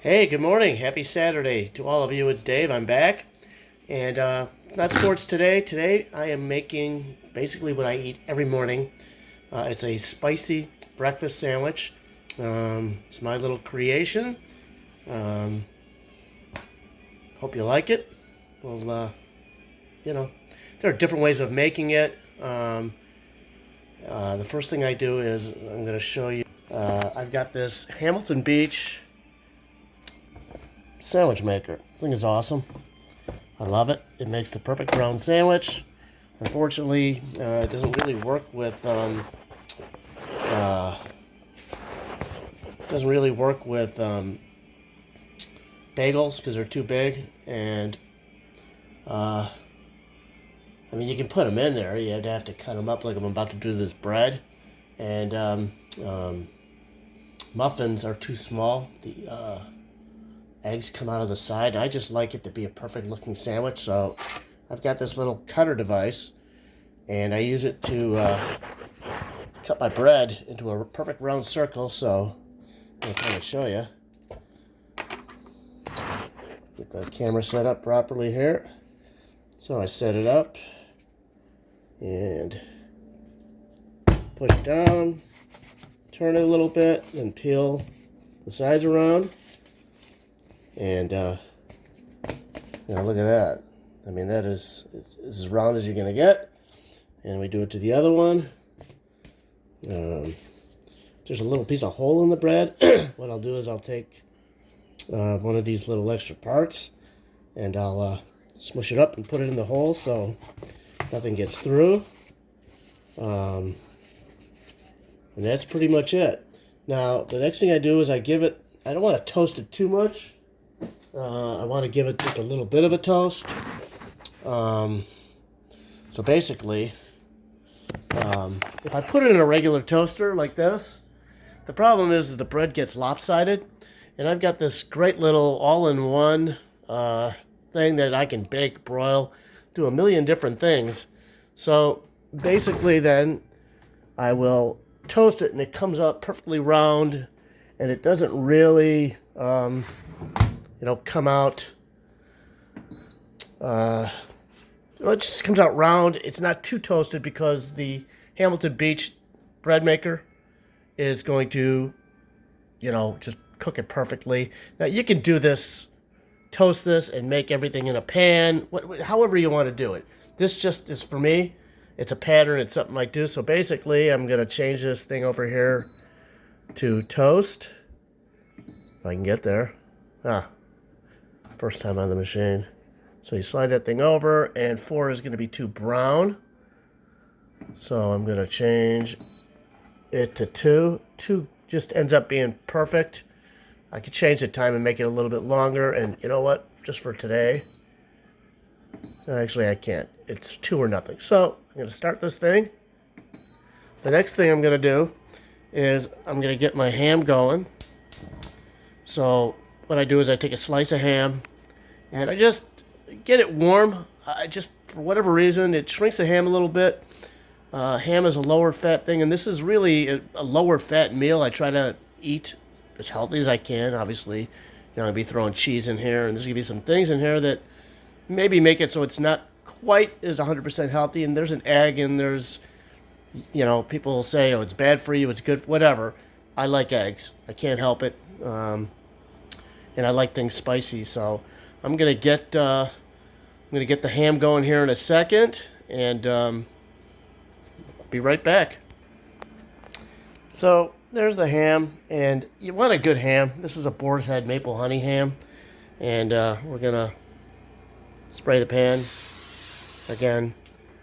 Hey, good morning. Happy Saturday to all of you. It's Dave. I'm back. And it's not sports today. Today I am making basically what I eat every morning. It's a spicy breakfast sandwich. It's my little creation. Um, Hope you like it. Well, you know, there are different ways of making it. The first thing I do is I'm going to show you. I've got this Hamilton Beach sandwich maker. This thing is awesome. I love it. It makes the perfect brown sandwich. Unfortunately, it doesn't really work with bagels because they're too big. And I mean, you can put them in there. You'd have to cut them up like I'm about to do this bread. And muffins are too small. The eggs come out of the side. I just like it to be a perfect looking sandwich, so I've got this little cutter device, and I use it to cut my bread into a perfect round circle. So I'll kind of show you. Get the camera set up properly here. So I set it up and push down, turn it a little bit, then peel the sides around. And look at that. I mean, that is it's as round as you're gonna get. And we do it to the other one. There's a little piece of hole in the bread. What I'll do is I'll take one of these little extra parts, and I'll smush it up and put it in the hole so nothing gets through. And that's pretty much it. Now, the next thing I do is I don't want to toast it too much. I want to give it just a little bit of a toast. So basically, if I put it in a regular toaster like this, the problem is the bread gets lopsided. And I've got this great little all-in-one thing that I can bake, broil, do a million different things. So basically then I will toast it and it comes out perfectly round, and it doesn't really come out, it just comes out round. It's not too toasted because the Hamilton Beach bread maker is going to, just cook it perfectly. Now you can do this, toast this and make everything in a pan, however you want to do it. This just is for me. It's a pattern. It's something I do. So basically I'm going to change this thing over here to toast. If I can get there. First time on the machine. So you slide that thing over, and 4 is going to be too brown. So I'm going to change it to 2. 2 just ends up being perfect. I could change the time and make it a little bit longer, and you know what? Just for today. Actually, I can't. It's 2 or nothing. So I'm going to start this thing. The next thing I'm going to do is I'm going to get my ham going. So what I do is I take a slice of ham, and I just get it warm. For whatever reason, it shrinks the ham a little bit. Ham is a lower fat thing, and this is really a lower fat meal. I try to eat as healthy as I can. Obviously, I'll be throwing cheese in here, and there's going to be some things in here that maybe make it so it's not quite as 100% healthy. And there's an egg, and there's, people will say, oh, it's bad for you, it's good, whatever. I like eggs. I can't help it. And I like things spicy, so I'm gonna get the ham going here in a second, and be right back. So there's the ham, and you want a good ham. This is a boar's head maple honey ham, and we're gonna spray the pan. Again,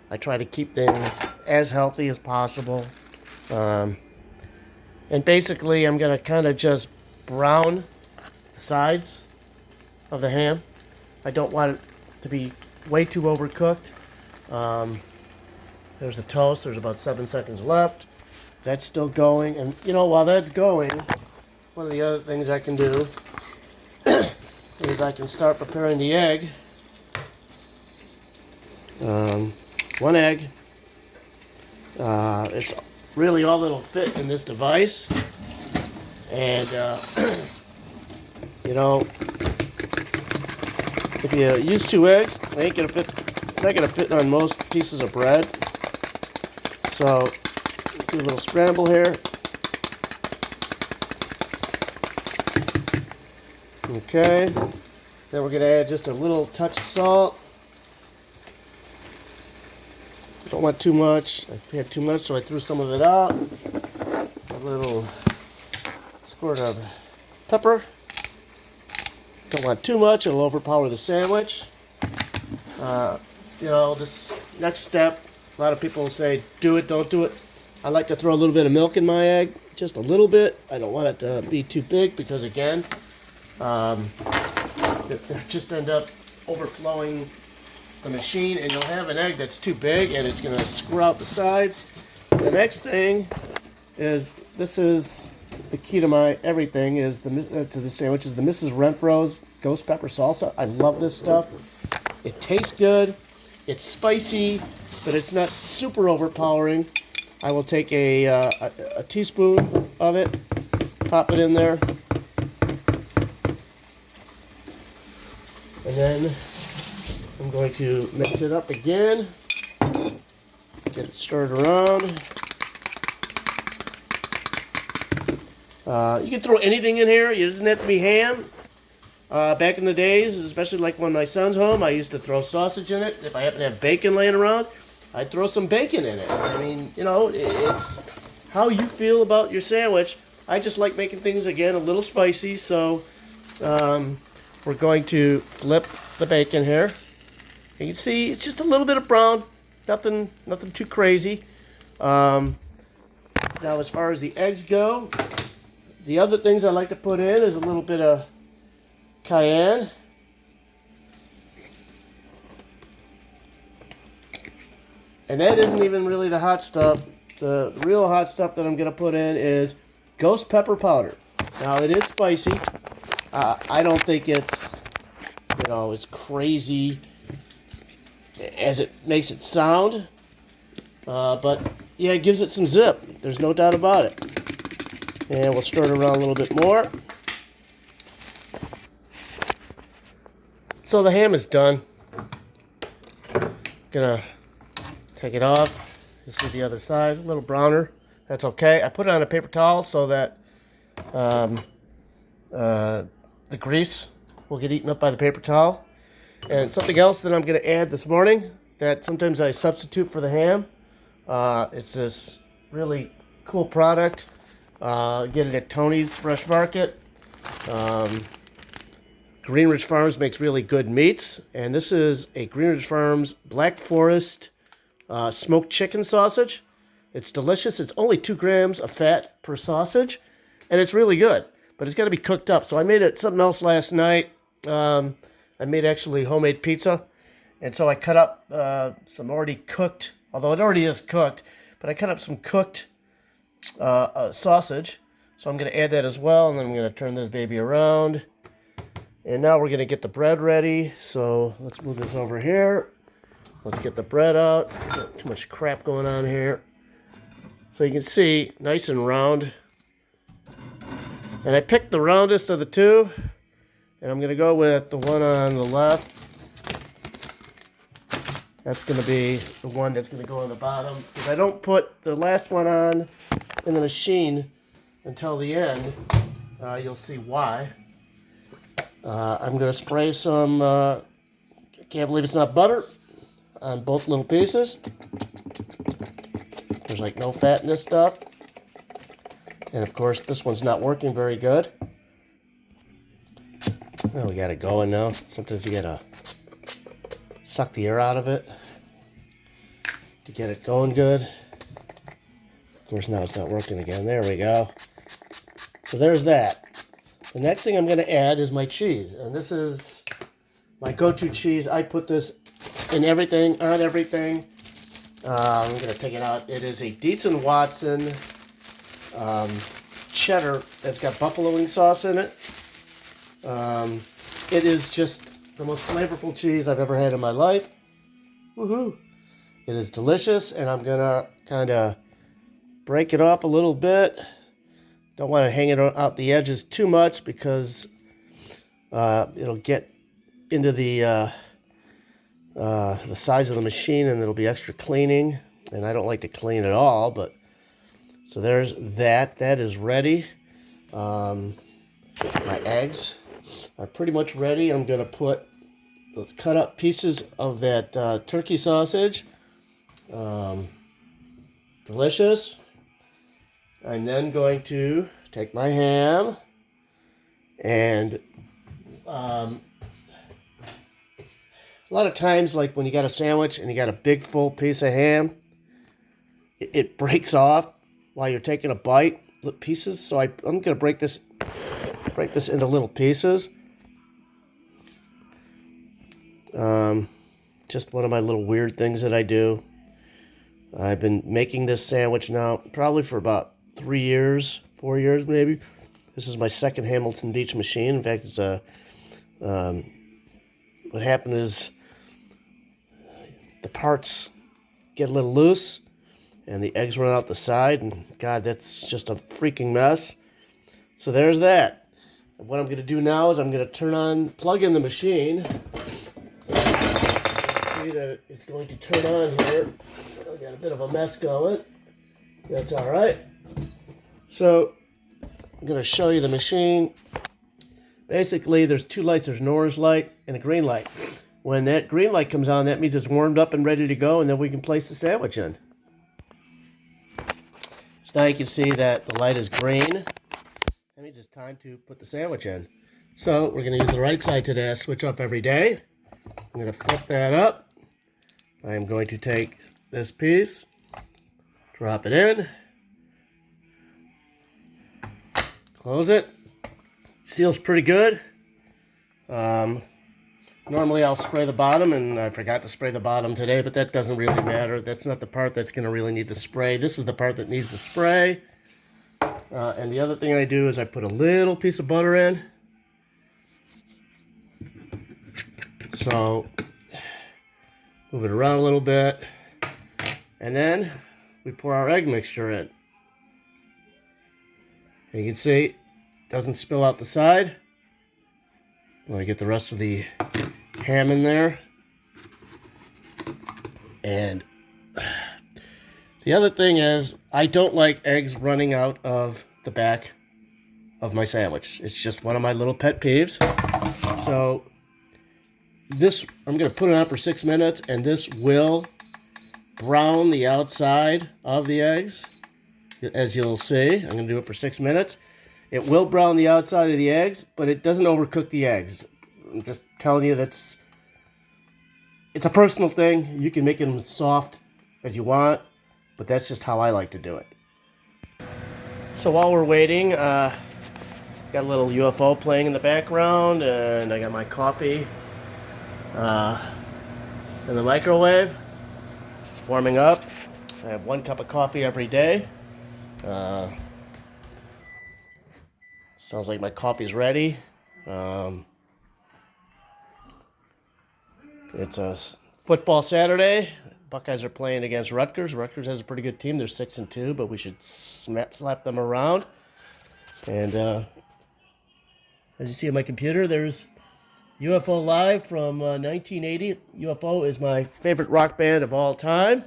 I try to keep things as healthy as possible, and basically I'm gonna kind of just brown the sides of the ham. I don't want it to be way too overcooked. There's the toast. There's about 7 seconds left. That's still going. And, while that's going, one of the other things I can do is I can start preparing the egg. 1 egg. It's really all that'll fit in this device. And You know, if you use 2 eggs, they ain't gonna fit. Not gonna fit on most pieces of bread. So do a little scramble here. Okay. Then we're gonna add just a little touch of salt. Don't want too much. I had too much, so I threw some of it out. A little squirt of pepper. Don't want too much, it'll overpower the sandwich. You know, this next step, a lot of people say, do it, don't do it. I like to throw a little bit of milk in my egg, just a little bit. I don't want it to be too big because, again, it just end up overflowing the machine, and you'll have an egg that's too big, and it's going to screw out the sides. The next thing is, this is the key to my everything, is to the sandwich, is the Mrs. Renfro's Ghost Pepper Salsa. I love this stuff. It tastes good. It's spicy, but it's not super overpowering. I will take a teaspoon of it, pop it in there, and then I'm going to mix it up again, get it stirred around. You can throw anything in here. It doesn't have to be ham. Back in the days, especially like when my son's home, I used to throw sausage in it. If I happen to have bacon laying around, I'd throw some bacon in it. I mean, you know, it's how you feel about your sandwich. I just like making things, again, a little spicy, so we're going to flip the bacon here. And you can see it's just a little bit of brown, nothing too crazy. Now, as far as the eggs go, the other things I like to put in is a little bit of cayenne, and that isn't even really the hot stuff. The real hot stuff that I'm going to put in is ghost pepper powder. Now, it is spicy. I don't think it's, you know, as crazy as it makes it sound, but yeah, it gives it some zip. There's no doubt about it. And we'll stir it around a little bit more. So the ham is done. Gonna take it off. You see the other side, a little browner. That's okay. I put it on a paper towel so that the grease will get eaten up by the paper towel. And something else that I'm gonna add this morning that sometimes I substitute for the ham. It's this really cool product. Get it at Tony's Fresh Market. Greenridge Farms makes really good meats, and this is a Greenridge Farms Black Forest smoked chicken sausage. It's delicious. It's only 2 grams of fat per sausage, and it's really good, but it's got to be cooked up. So I made it something else last night. I made actually homemade pizza, and so I cut up some already cooked, although it already is cooked, but I cut up some cooked sausage. So I'm going to add that as well, and then I'm going to turn this baby around. And now we're going to get the bread ready. So let's move this over here. Let's get the bread out. Got too much crap going on here. So you can see, nice and round. And I picked the roundest of the two. And I'm going to go with the one on the left. That's going to be the one that's going to go on the bottom. Because I don't put the last one on in the machine until the end. You'll see why. I'm going to spray some, I can't believe it's not butter, on both little pieces. There's like no fat in this stuff. And of course, this one's not working very good. Oh, we got it going now. Sometimes you got to suck the air out of it to get it going good. Of course, now it's not working again. There we go. So there's that. The next thing I'm going to add is my cheese. And this is my go-to cheese. I put this in everything, on everything. I'm going to take it out. It is a Dietz & Watson cheddar that's got buffalo wing sauce in it. It is just the most flavorful cheese I've ever had in my life. Woohoo! It is delicious, and I'm going to kind of break it off a little bit. Don't want to hang it out the edges too much because It'll get into the size of the machine, and it'll be extra cleaning. And I don't like to clean at all, but so there's that. That is ready. My eggs are pretty much ready. I'm going to put the cut up pieces of that turkey sausage. Delicious. I'm then going to take my ham and a lot of times, like when you got a sandwich and you got a big full piece of ham, it breaks off while you're taking a bite, pieces. So I'm going to break this into little pieces. Just one of my little weird things that I do. I've been making this sandwich now probably for about 3 years, 4 years maybe. This is my second Hamilton Beach machine. In fact, it's what happened is the parts get a little loose and the eggs run out the side, and God, that's just a freaking mess. So there's that. And what I'm going to do now is I'm going to plug in the machine. See that it's going to turn on here. I got a bit of a mess going. That's all right. So I'm going to show you the machine. Basically, there's two lights. There's an orange light and a green light. When that green light comes on, that means it's warmed up and ready to go, and then we can place the sandwich in. So now you can see that the light is green. That means it's time to put the sandwich in. So we're going to use the right side today. I switch up every day. I'm going to flip that up. I'm going to take this piece, drop it in, close it. Seals pretty good. Normally I'll spray the bottom, and I forgot to spray the bottom today, but that doesn't really matter. That's not the part that's going to really need the spray. This is the part that needs the spray. And the other thing I do is I put a little piece of butter in. So move it around a little bit. And then we pour our egg mixture in. And you can see it doesn't spill out the side. I'm going to get the rest of the ham in there. And the other thing is, I don't like eggs running out of the back of my sandwich. It's just one of my little pet peeves. So this, I'm going to put it on for 6 minutes, and this will brown the outside of the eggs, as you'll see. I'm going to do it for 6 minutes. It will brown the outside of the eggs, but it doesn't overcook the eggs. I'm just telling you, it's a personal thing. You can make them as soft as you want, but that's just how I like to do it. So while we're waiting, got a little UFO playing in the background, and I got my coffee in the microwave, warming up. I have 1 cup of coffee every day. Sounds like my coffee's ready. It's a football Saturday. Buckeyes are playing against Rutgers. Rutgers has a pretty good team. They're 6-2, but we should slap them around. And as you see on my computer, there's UFO Live from 1980. UFO is my favorite rock band of all time.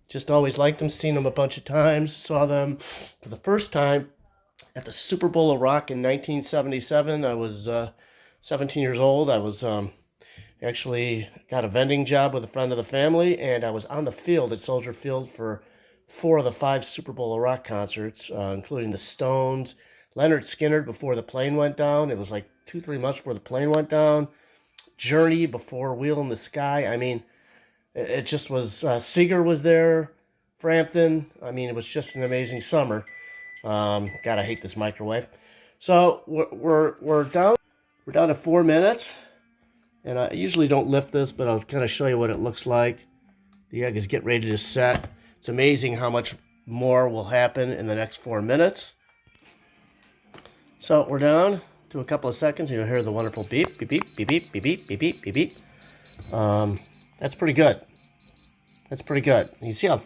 Just always liked them, seen them a bunch of times. Saw them for the first time at the Super Bowl of Rock in 1977. I was 17 years old. I was actually got a vending job with a friend of the family, and I was on the field at Soldier Field for 4 of the 5 Super Bowl of Rock concerts, including the Stones, Leonard Skinner before the plane went down. It was like 2-3 months before the plane went down. Journey before Wheel in the Sky. I mean, it just was, Seeger was there, Frampton. I mean, it was just an amazing summer. God, I hate this microwave. So we're down to 4 minutes. And I usually don't lift this, but I'll kind of show you what it looks like. The egg is getting ready to set. It's amazing how much more will happen in the next 4 minutes. So we're down to a couple of seconds. You'll hear the wonderful beep, beep, beep, beep, beep, beep, beep, beep, beep, beep, beep. That's pretty good. That's pretty good. You see how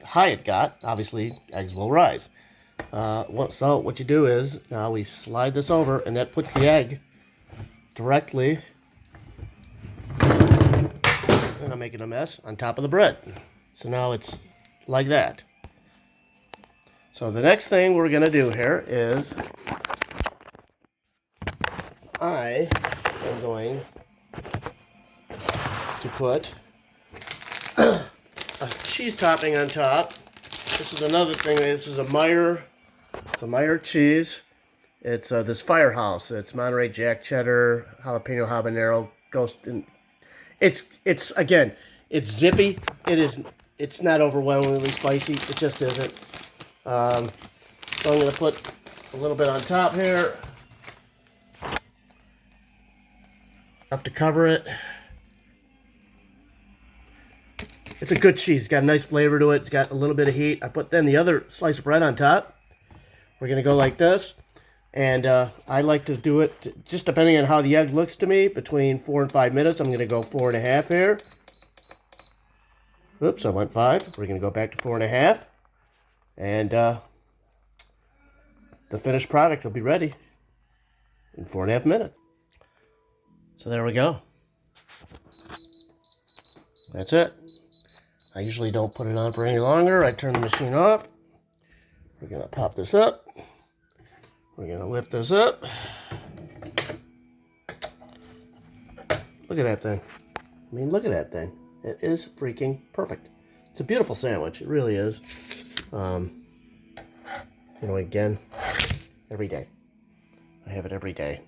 high it got? Obviously, eggs will rise. So what you do is, now we slide this over, and that puts the egg directly, and I'm making a mess, on top of the bread. So now it's like that. So the next thing we're going to do here is I am going to put a cheese topping on top. This is another thing. This is a Meyer. It's a Meyer cheese. It's this Firehouse. It's Monterey Jack Cheddar, jalapeno habanero, ghost. And it's again, it's zippy. It's not overwhelmingly spicy. It just isn't. So I'm gonna put a little bit on top here. Enough to cover it. It's a good cheese. It's got a nice flavor to it. It's got a little bit of heat. I put then the other slice of bread on top. We're going to go like this. And I like to do it, just depending on how the egg looks to me, between 4 and 5 minutes. I'm going to go 4.5 here. Oops, I went 5. We're going to go back to 4.5. And the finished product will be ready in 4.5 minutes. So there we go. That's it. I usually don't put it on for any longer. I turn the machine off. We're going to pop this up. We're going to lift this up. Look at that thing. I mean, look at that thing. It is freaking perfect. It's a beautiful sandwich. It really is. You know, again, every day. I have it every day.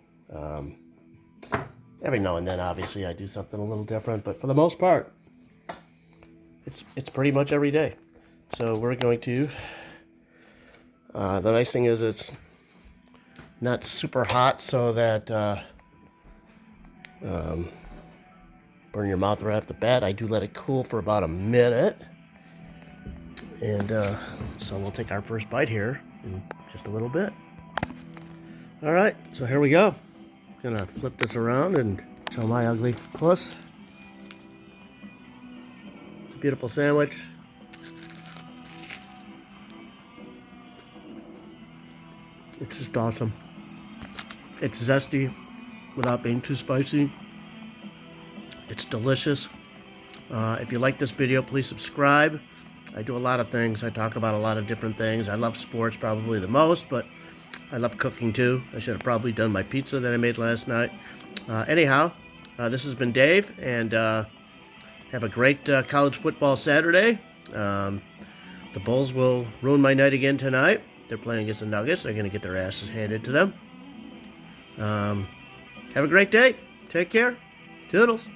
Every now and then, obviously, I do something a little different, but for the most part, it's pretty much every day. So we're going to, the nice thing is it's not super hot so that burn your mouth right off the bat. I do let it cool for about a minute. And so we'll take our first bite here in just a little bit. All right, so here we go. I'm gonna flip this around and show my ugly puss. It's a beautiful sandwich. It's just awesome. It's zesty without being too spicy. It's delicious. If you like this video, please subscribe. I do a lot of things. I talk about a lot of different things. I love sports probably the most, but I love cooking too. I should have probably done my pizza that I made last night. Anyhow, this has been Dave, and have a great college football Saturday. The Bulls will ruin my night again tonight. They're playing against the Nuggets. They're going to get their asses handed to them. Have a great day. Take care. Toodles.